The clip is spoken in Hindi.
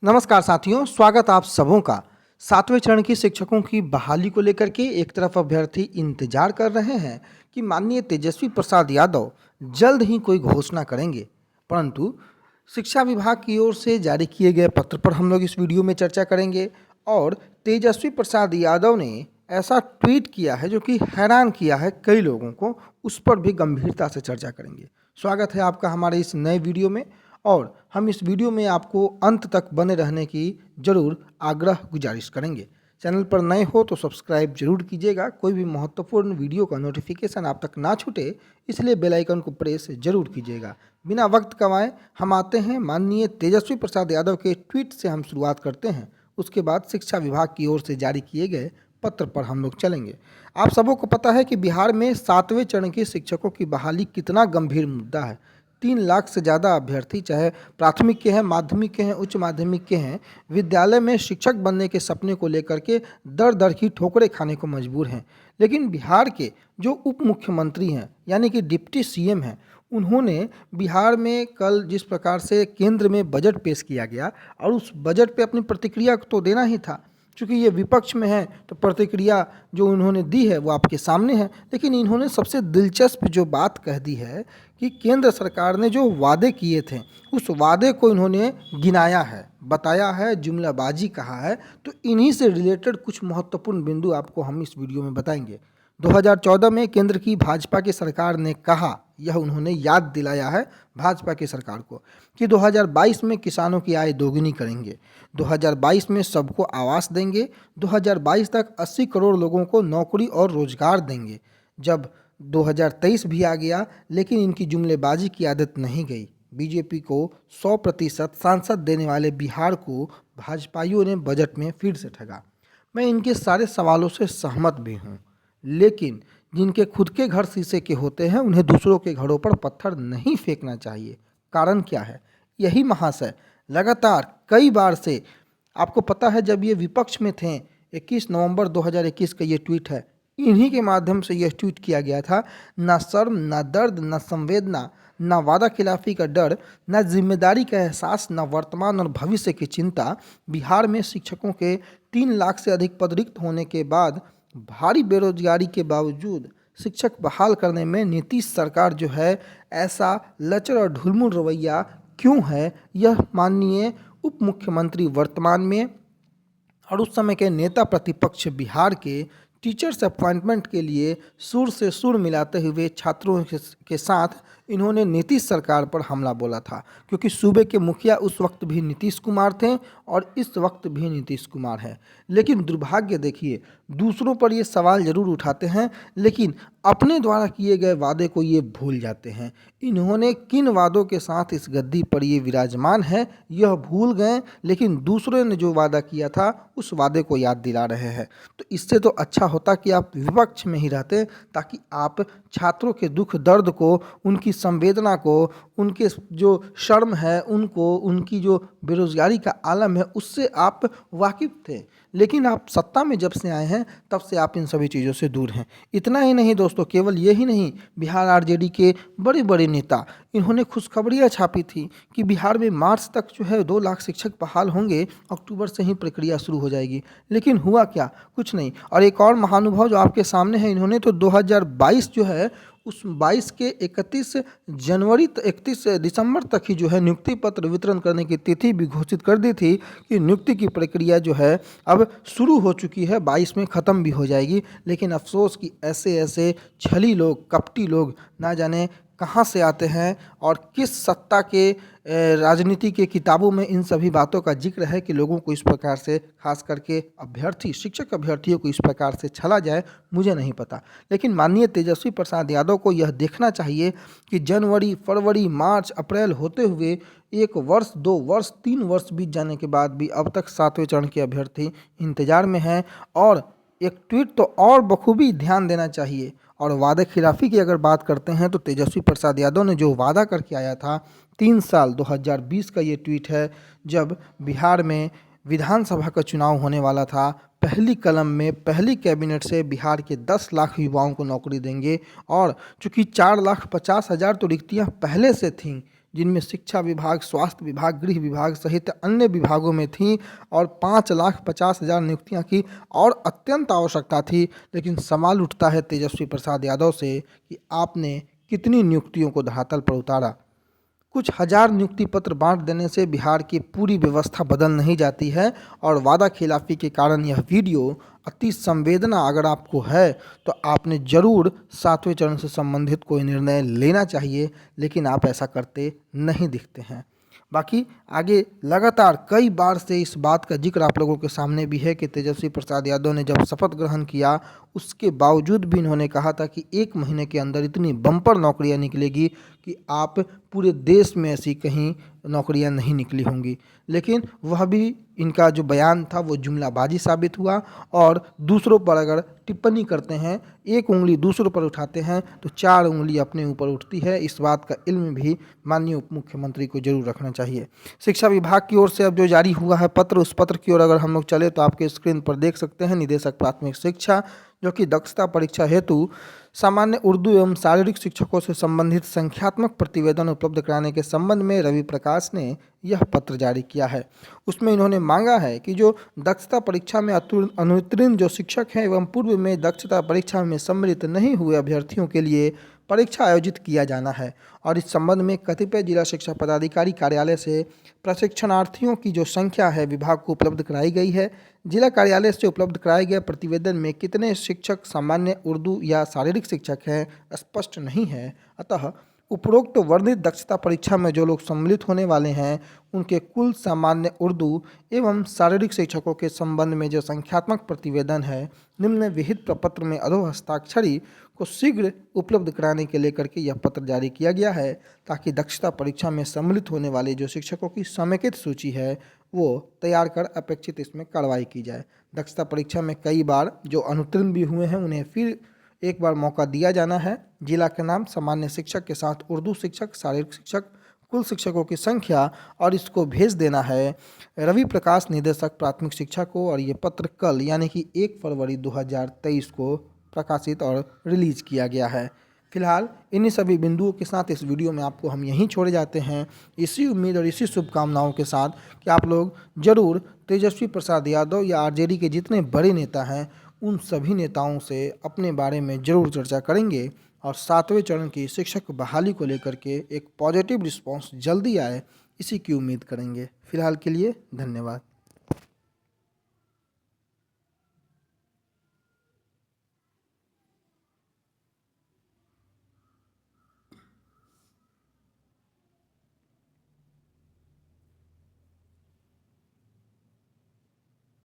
नमस्कार साथियों, स्वागत आप सबों का। 7वें चरण की शिक्षकों की बहाली को लेकर के एक तरफ अभ्यर्थी इंतजार कर रहे हैं कि माननीय तेजस्वी प्रसाद यादव जल्द ही कोई घोषणा करेंगे, परंतु शिक्षा विभाग की ओर से जारी किए गए पत्र पर हम लोग इस वीडियो में चर्चा करेंगे। और तेजस्वी प्रसाद यादव ने ऐसा ट्वीट किया है जो कि हैरान किया है कई लोगों को, उस पर भी गंभीरता से चर्चा करेंगे। स्वागत है आपका हमारे इस नए वीडियो में, और हम इस वीडियो में आपको अंत तक बने रहने की ज़रूर आग्रह गुजारिश करेंगे। चैनल पर नए हो तो सब्सक्राइब जरूर कीजिएगा। कोई भी महत्वपूर्ण वीडियो का नोटिफिकेशन आप तक ना छूटे, इसलिए बेल आइकन को प्रेस जरूर कीजिएगा। बिना वक्त गंवाए हम आते हैं माननीय तेजस्वी प्रसाद यादव के ट्वीट से हम शुरुआत करते हैं। उसके बाद शिक्षा विभाग की ओर से जारी किए गए पत्र पर हम लोग चलेंगे। आप सबों को पता है कि बिहार में 7वें चरण के शिक्षकों की बहाली कितना गंभीर मुद्दा है। 3 लाख से ज़्यादा अभ्यर्थी, चाहे प्राथमिक के हैं, माध्यमिक के हैं, उच्च माध्यमिक के हैं, विद्यालय में शिक्षक बनने के सपने को लेकर के दर दर की ठोकरें खाने को मजबूर हैं। लेकिन बिहार के जो उप मुख्यमंत्री हैं, यानी कि डिप्टी सीएम हैं, उन्होंने बिहार में कल जिस प्रकार से केंद्र में बजट पेश किया गया, और उस बजट पे अपनी प्रतिक्रिया तो देना ही था। चूँकि ये विपक्ष में है तो प्रतिक्रिया जो उन्होंने दी है वो आपके सामने है। लेकिन इन्होंने सबसे दिलचस्प जो बात कह दी है कि केंद्र सरकार ने जो वादे किए थे उस वादे को इन्होंने गिनाया है, बताया है, जुमलाबाजी कहा है। तो इन्हीं से रिलेटेड कुछ महत्वपूर्ण बिंदु आपको हम इस वीडियो में बताएंगे। 2014 में केंद्र की भाजपा की सरकार ने कहा, यह उन्होंने याद दिलाया है भाजपा की सरकार को, कि 2022 में किसानों की आय दोगुनी करेंगे, 2022 में सबको आवास देंगे, 2022 तक 80 करोड़ लोगों को नौकरी और रोजगार देंगे। जब 2023 भी आ गया, लेकिन इनकी जुमलेबाजी की आदत नहीं गई। बीजेपी को 100% सांसद देने वाले बिहार को भाजपाइयों ने बजट में फिर से ठगा। मैं इनके सारे सवालों से सहमत भी हूँ, लेकिन जिनके खुद के घर शीशे के होते हैं उन्हें दूसरों के घरों पर पत्थर नहीं फेंकना चाहिए। कारण क्या है? यही महाशय लगातार कई बार से, आपको पता है जब ये विपक्ष में थे, 21 नवंबर 2021 का ये ट्वीट है, इन्हीं के माध्यम से यह ट्वीट किया गया था। ना शर्म, ना दर्द, ना संवेदना, ना वादा खिलाफी का डर, ना जिम्मेदारी का एहसास, ना वर्तमान और भविष्य की चिंता। बिहार में शिक्षकों के 3 लाख से अधिक पद रिक्त होने के बाद, भारी बेरोजगारी के बावजूद शिक्षक बहाल करने में नीतीश सरकार जो है, ऐसा लचर और ढुलमुल रवैया क्यों है? यह माननीय उप मुख्यमंत्री वर्तमान में और उस समय के नेता प्रतिपक्ष बिहार के टीचर्स अपॉइंटमेंट के लिए सुर से सुर मिलाते हुए छात्रों के साथ इन्होंने नीतीश सरकार पर हमला बोला था, क्योंकि सूबे के मुखिया उस वक्त भी नीतीश कुमार थे और इस वक्त भी नीतीश कुमार हैं। लेकिन दुर्भाग्य देखिए, दूसरों पर ये सवाल जरूर उठाते हैं, लेकिन अपने द्वारा किए गए वादे को ये भूल जाते हैं। इन्होंने किन वादों के साथ इस गद्दी पर ये विराजमान है यह भूल गए, लेकिन दूसरे ने जो वादा किया था उस वादे को याद दिला रहे हैं। तो इससे तो अच्छा होता कि आप विपक्ष में ही रहते, ताकि आप छात्रों के दुख दर्द को, उनकी संवेदना को, उनके जो शर्म है उनको, उनकी जो बेरोजगारी का आलम है उससे आप वाकिफ थे। लेकिन आप सत्ता में जब से आए हैं तब से आप इन सभी चीज़ों से दूर हैं। इतना ही नहीं दोस्तों, केवल यही नहीं, बिहार आरजेडी के बड़े बड़े नेता, इन्होंने खुशखबरियाँ छापी थी कि बिहार में मार्च तक जो है 2 लाख शिक्षक बहाल होंगे, अक्टूबर से ही प्रक्रिया शुरू हो जाएगी। लेकिन हुआ क्या? कुछ नहीं। और एक और महानुभाव जो आपके सामने है, इन्होंने तो 2022 जो है उस 22 के 31 दिसंबर तक ही जो है नियुक्ति पत्र वितरण करने की तिथि भी घोषित कर दी थी कि नियुक्ति की प्रक्रिया जो है अब शुरू हो चुकी है, 22 में ख़त्म भी हो जाएगी। लेकिन अफसोस कि ऐसे ऐसे छली लोग, कपटी लोग ना जाने कहाँ से आते हैं और किस सत्ता के राजनीति के किताबों में इन सभी बातों का जिक्र है कि लोगों को इस प्रकार से, खास करके अभ्यर्थी, शिक्षक अभ्यर्थियों को इस प्रकार से छला जाए, मुझे नहीं पता। लेकिन माननीय तेजस्वी प्रसाद यादव को यह देखना चाहिए कि जनवरी, फरवरी, मार्च, अप्रैल होते हुए 1 वर्ष, 2 वर्ष, 3 वर्ष बीत जाने के बाद भी अब तक 7वें चरण के अभ्यर्थी इंतजार में हैं। और एक ट्वीट तो और बखूबी ध्यान देना चाहिए। और वादे खिलाफी की अगर बात करते हैं तो तेजस्वी प्रसाद यादव ने जो वादा करके आया था, 3 साल, 2020 का ये ट्वीट है, जब बिहार में विधानसभा का चुनाव होने वाला था, पहली कलम में, पहली कैबिनेट से बिहार के 10 लाख युवाओं को नौकरी देंगे। और चूँकि 4,50,000 तो रिक्तियाँ पहले से थीं, जिनमें शिक्षा विभाग, स्वास्थ्य विभाग, गृह विभाग सहित अन्य विभागों में थीं और 5,50,000 नियुक्तियां की और अत्यंत आवश्यकता थी। लेकिन सवाल उठता है तेजस्वी प्रसाद यादव से कि आपने कितनी नियुक्तियों को धरातल पर उतारा। कुछ हजार नियुक्ति पत्र बांट देने से बिहार की पूरी व्यवस्था बदल नहीं जाती है और वादा खिलाफी के कारण यह वीडियो अति संवेदना अगर आपको है तो आपने जरूर 7वें चरण से संबंधित कोई निर्णय लेना चाहिए, लेकिन आप ऐसा करते नहीं दिखते हैं। बाकी आगे लगातार कई बार से इस बात का जिक्र आप लोगों के सामने भी है कि तेजस्वी प्रसाद यादव ने जब शपथ ग्रहण किया उसके बावजूद भी इन्होंने कहा था कि 1 महीने के अंदर इतनी बम्पर नौकरियां निकलेगी कि आप पूरे देश में ऐसी कहीं नौकरियां नहीं निकली होंगी। लेकिन वह भी इनका जो बयान था वो जुमलाबाजी साबित हुआ और दूसरों पर अगर टिप्पणी करते हैं, एक उंगली दूसरों पर उठाते हैं तो 4 उंगली अपने ऊपर उठती है। इस बात का इल्म भी माननीय उप मुख्यमंत्री को जरूर रखना चाहिए। शिक्षा विभाग की ओर से अब जो जारी हुआ है पत्र, उस पत्र की ओर अगर हम लोग चले तो आपके स्क्रीन पर देख सकते हैं निदेशक प्राथमिक शिक्षा जो कि दक्षता परीक्षा हेतु सामान्य उर्दू एवं शारीरिक शिक्षकों से संबंधित संख्यात्मक प्रतिवेदन उपलब्ध कराने के संबंध में रवि प्रकाश ने यह पत्र जारी किया है। उसमें इन्होंने मांगा है कि जो दक्षता परीक्षा में अनुत्तीर्ण जो शिक्षक हैं एवं पूर्व में दक्षता परीक्षा में सम्मिलित नहीं हुए अभ्यर्थियों के लिए परीक्षा आयोजित किया जाना है और इस संबंध में कतिपय जिला शिक्षा पदाधिकारी कार्यालय से प्रशिक्षणार्थियों की जो संख्या है विभाग को उपलब्ध कराई गई है। जिला कार्यालय से उपलब्ध कराए गए प्रतिवेदन में कितने शिक्षक सामान्य उर्दू या शारीरिक शिक्षक हैं स्पष्ट नहीं है। अतः उपरोक्त वर्णित दक्षता परीक्षा में जो लोग सम्मिलित होने वाले हैं उनके कुल सामान्य उर्दू एवं शारीरिक शिक्षकों के संबंध में जो संख्यात्मक प्रतिवेदन है निम्न विहित प्रपत्र में अधो हस्ताक्षरी को शीघ्र उपलब्ध कराने के लेकर के यह पत्र जारी किया गया है ताकि दक्षता परीक्षा में सम्मिलित होने वाले जो शिक्षकों की समेकित सूची है वो तैयार कर अपेक्षित इसमें कार्रवाई की जाए। दक्षता परीक्षा में कई बार जो अनुत्तीर्ण भी हुए हैं उन्हें फिर एक बार मौका दिया जाना है। जिला के नाम, सामान्य शिक्षक के साथ उर्दू शिक्षक, शारीरिक शिक्षक, कुल शिक्षकों की संख्या और इसको भेज देना है रवि प्रकाश निदेशक प्राथमिक शिक्षा को और ये पत्र कल यानी कि 1 फरवरी 2023 को प्रकाशित और रिलीज किया गया है। फिलहाल इन्हीं सभी बिंदुओं के साथ इस वीडियो में आपको हम यहीं छोड़े जाते हैं, इसी उम्मीद और इसी शुभकामनाओं के साथ कि आप लोग जरूर तेजस्वी प्रसाद यादव या आरजेडी के जितने बड़े नेता हैं उन सभी नेताओं से अपने बारे में जरूर चर्चा करेंगे और 7वें चरण की शिक्षक बहाली को लेकर के एक पॉजिटिव रिस्पांस जल्दी आए इसी की उम्मीद करेंगे। फिलहाल के लिए धन्यवाद।